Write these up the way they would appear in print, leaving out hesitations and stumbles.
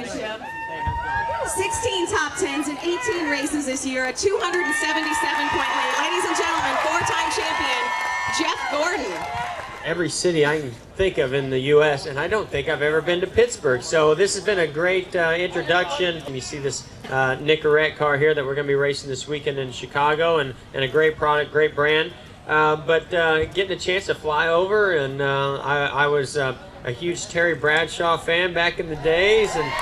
16 top 10s in 18 races this year, a 277-point lead. Ladies and gentlemen, four-time champion, Jeff Gordon. Every city I can think of in the U.S., and I don't think I've ever been to Pittsburgh. So this has been a great introduction. You see this Nicorette car here that we're going to be racing this weekend in Chicago, and a great product, great brand. But getting a chance to fly over, and I was a huge Terry Bradshaw fan back in the days, and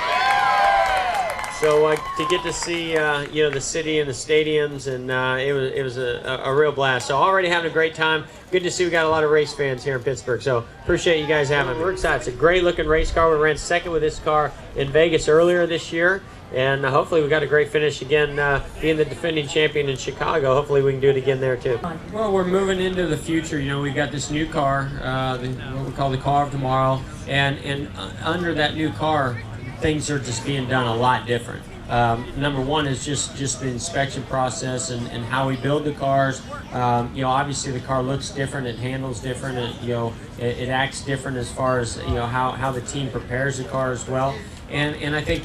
so to get to see the city and the stadiums, and it was a real blast. So already having a great time. Good to see we got a lot of race fans here in Pittsburgh. So appreciate you guys having me. We're excited. It's a great looking race car. We ran second with this car in Vegas earlier this year, and hopefully we got a great finish again, being the defending champion in Chicago. Hopefully we can do it again there too. Well, we're moving into the future. You know, we've got this new car, what we call the car of tomorrow, and under that new car, things are just being done a lot different. Number one is just the inspection process and how we build the cars. Obviously the car looks different, it handles different, it acts different as far as how the team prepares the car as well. And I think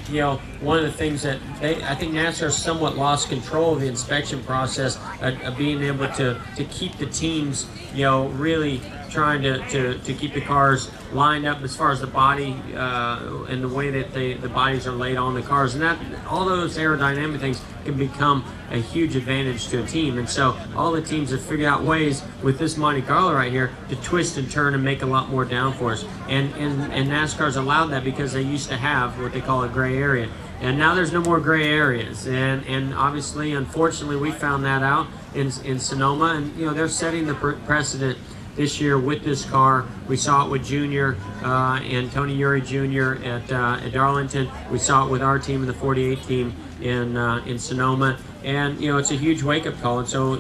one of the things that I think NASCAR somewhat lost control of the inspection process of being able to keep the teams really trying to keep the cars lined up as far as the body and the way that the bodies are laid on the cars, and that all those aerodynamic things can become a huge advantage to a team. And so all the teams have figured out ways with this Monte Carlo right here to twist and turn and make a lot more downforce, and NASCAR's allowed that because they used to have what they call a gray area, and now there's no more gray areas, and obviously unfortunately we found that out in Sonoma, and they're setting the precedent this year with this car. We saw it with Junior and Tony Uri Jr. at Darlington. We saw it with our team in the 48 team in Sonoma, and it's a huge wake-up call. And so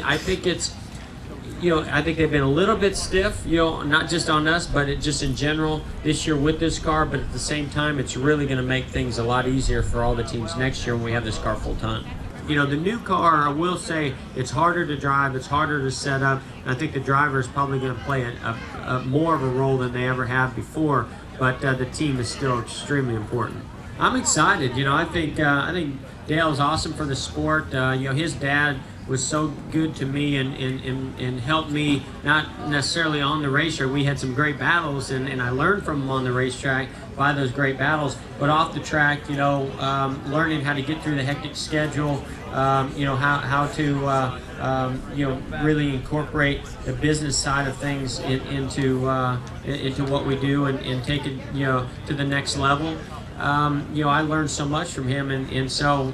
I think I think they've been a little bit stiff, not just on us, but just in general this year with this car. But at the same time, it's really going to make things a lot easier for all the teams next year when we have this car full time. The new car, I will say, it's harder to drive, it's harder to set up. I think the driver is probably going to play a more of a role than they ever have before, but the team is still extremely important. I'm excited. I think Dale's awesome for the sport. His dad was so good to me and helped me, not necessarily on the racetrack. We had some great battles, and I learned from him on the racetrack by those great battles, but off the track, learning how to get through the hectic schedule, how to really incorporate the business side of things into what we do and take it to the next level. I learned so much from him, and so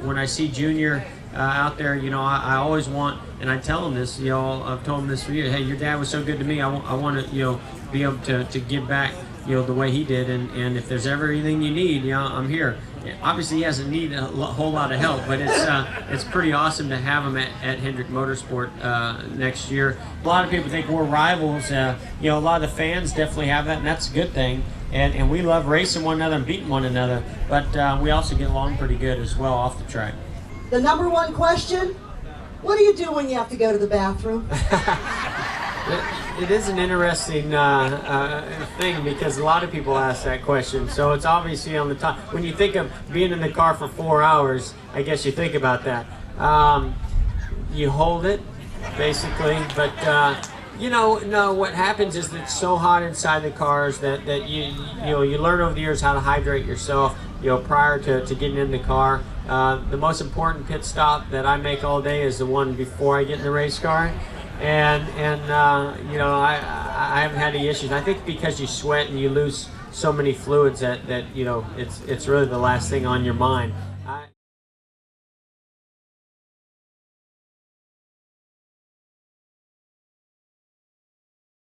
when I see Junior out there, I always want, and I tell him this, I've told him this for years, hey, your dad was so good to me, I want to be able to give back the way he did, and if there's ever anything you need, I'm here. Obviously he doesn't need a whole lot of help, but it's pretty awesome to have him at Hendrick Motorsport next year. A lot of people think we're rivals. A lot of the fans definitely have that, and that's a good thing. And we love racing one another and beating one another, but we also get along pretty good as well off the track. The number one question, what do you do when you have to go to the bathroom? It is an interesting thing, because a lot of people ask that question. So it's obviously on the top. When you think of being in the car for 4 hours, I guess you think about that. You hold it, basically, but no, what happens is that it's so hot inside the cars that you learn over the years how to hydrate yourself, prior to getting in the car. The most important pit stop that I make all day is the one before I get in the race car. And I haven't had any issues. I think because you sweat and you lose so many fluids that it's really the last thing on your mind.